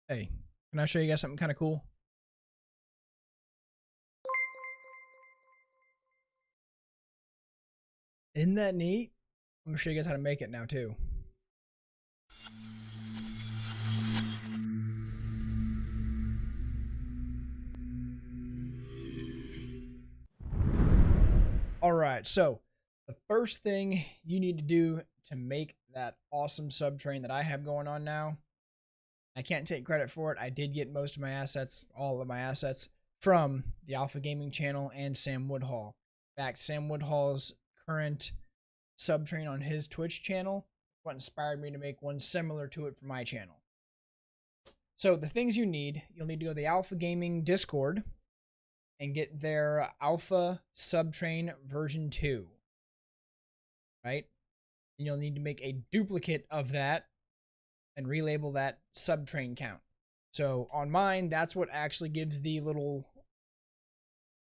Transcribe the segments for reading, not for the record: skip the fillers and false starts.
Hey, can I show you guys something kind of cool? Isn't that neat? I'm gonna show you guys how to make it now too. Alright, so the first thing you need to do to make that awesome sub train that I have going on now, I can't take credit for it. I did get most of my assets, all of my assets, from the Alpha Gaming channel and Sam Woodhall. In fact, Sam Woodhall's current sub train on his Twitch channel what inspired me to make one similar to it for my channel. So the things you'll need to go to the Alpha Gaming Discord and get their Alpha Subtrain version 2. Right? And you'll need to make a duplicate of that and relabel that subtrain count. So on mine, that's what actually gives the little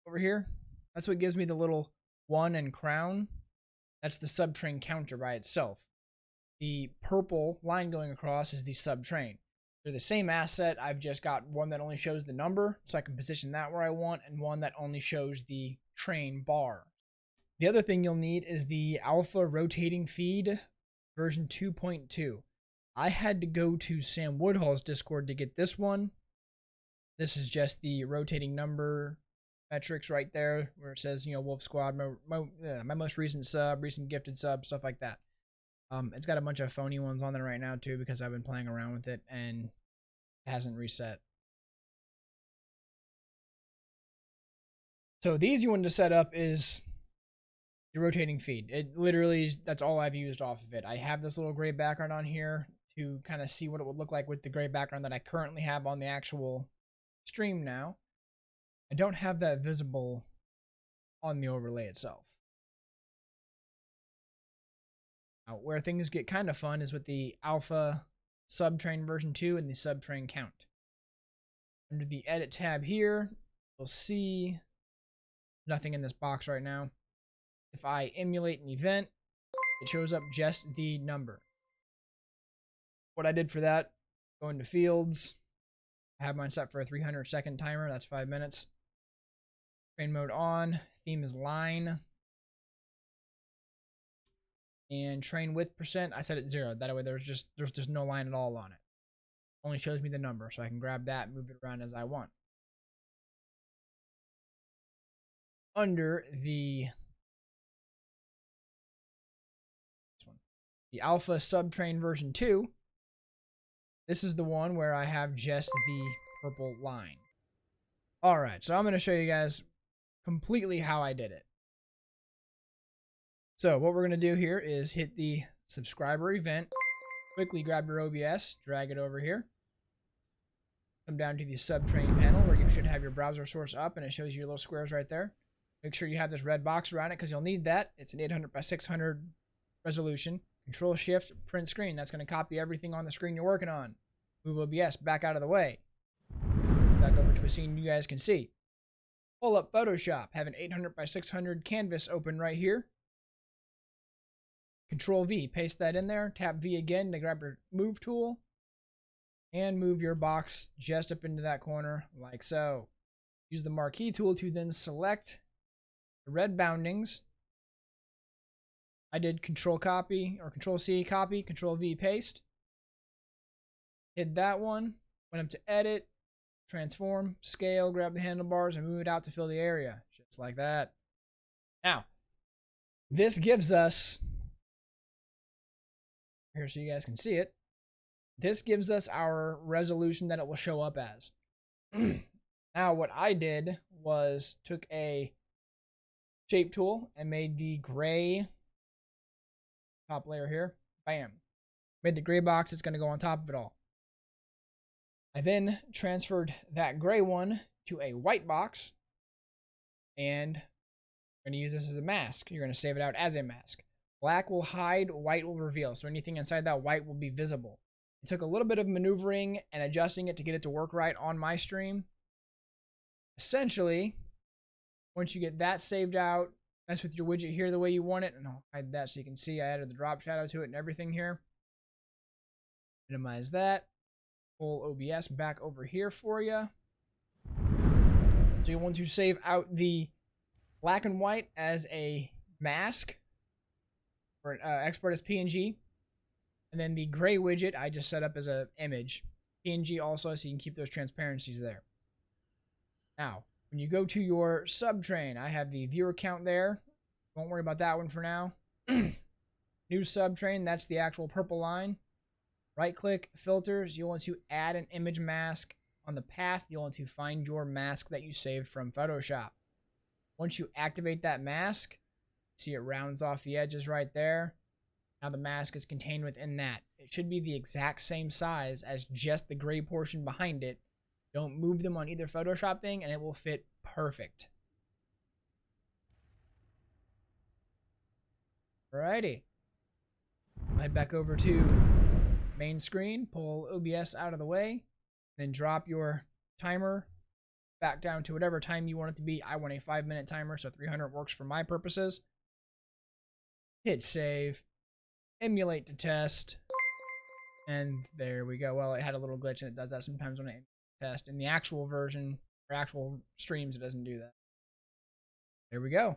over here. That's what gives me the little 1 and crown. That's the subtrain counter by itself. The purple line going across is the subtrain. They're the same asset. I've just got one that only shows the number, so I can position that where I want, and one that only shows the train bar. The other thing you'll need is the Alpha Rotating Feed version 2.2. I had to go to Sam Woodhall's Discord to get this one. This is just the rotating number metrics right there, where it says, Wolf Squad, my most recent sub, recent gifted sub, stuff like that. It's got a bunch of phony ones on there right now too because I've been playing around with it and it hasn't reset. So the easy one to set up is the rotating feed. It literally is, that's all I've used off of it. I have this little gray background on here to kind of see what it would look like with the gray background that I currently have on the actual stream now. I don't have that visible on the overlay itself. Now, where things get kind of fun is with the Alpha Subtrain version 2 and the Subtrain count. Under the Edit tab here, you'll see nothing in this box right now. If I emulate an event, it shows up just the number. What I did for that, go into Fields, I have mine set for a 300-second timer, that's 5 minutes. Train mode on, theme is line. And train width percent, I set it 0. That way there's just no line at all on it. Only shows me the number, so I can grab that and move it around as I want. Under the Alpha Subtrain version 2, this is the one where I have just the purple line. Alright, so I'm going to show you guys completely how I did it. So what we're going to do here is hit the subscriber event, quickly grab your OBS, drag it over here, come down to the subtrain panel where you should have your browser source up and it shows you your little squares right there. Make sure you have this red box around it because you'll need that. It's an 800 by 600 resolution. Control Shift, print screen. That's going to copy everything on the screen you're working on. Move OBS back out of the way. Back over to a scene you guys can see. Pull up Photoshop. Have an 800 by 600 canvas open right here. Control V, paste that in there. Tap V again to grab your move tool. And move your box just up into that corner like so. Use the marquee tool to then select the red boundings. I did Control Copy or Control C copy, Control V paste. Hit that one. Went up to Edit, Transform, Scale, grab the handlebars, and move it out to fill the area. Just like that. Now, this gives us, here so you guys can see it, this gives us our resolution that it will show up as. Now, what I did was took a shape tool and made the gray top layer here. Bam. Made the gray box. It's going to go on top of it all. I then transferred that gray one to a white box. And I'm going to use this as a mask. You're going to save it out as a mask. Black will hide, white will reveal. So anything inside that white will be visible. It took a little bit of maneuvering and adjusting it to get it to work right on my stream. Essentially, once you get that saved out, mess with your widget here the way you want it, and I'll hide that so you can see I added the drop shadow to it and everything here. Minimize that. Pull OBS back over here for you. So you want to save out the black and white as a mask, or export as PNG. And then the gray widget I just set up as an image. PNG also, so you can keep those transparencies there. Now, when you go to your subtrain, I have the viewer count there. Won't worry about that one for now. New subtrain, that's the actual purple line. Right click, filters, you'll want to add an image mask. On the path, you'll want to find your mask that you saved from Photoshop. Once you activate that mask, see it rounds off the edges right there. Now the mask is contained within that. It should be the exact same size as just the gray portion behind it. Don't move them on either Photoshop thing and it will fit perfect. Alrighty. Head back over to main screen, pull OBS out of the way, then drop your timer back down to whatever time you want it to be. I want a 5-minute timer, so 300 works for my purposes. Hit save, emulate to test, and there we go. Well, it had a little glitch and it does that sometimes when I test. In the actual version, or actual streams, it doesn't do that. There we go.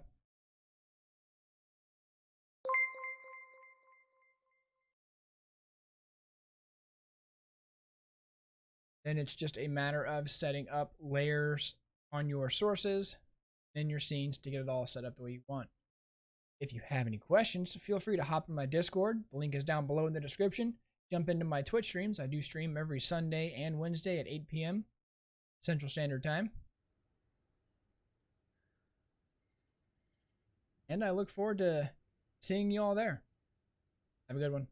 Then it's just a matter of setting up layers on your sources and your scenes to get it all set up the way you want. If you have any questions, feel free to hop in my Discord. The link is down below in the description. Jump into my Twitch streams. I do stream every Sunday and Wednesday at 8 p.m. Central Standard Time. And I look forward to seeing you all there. Have a good one.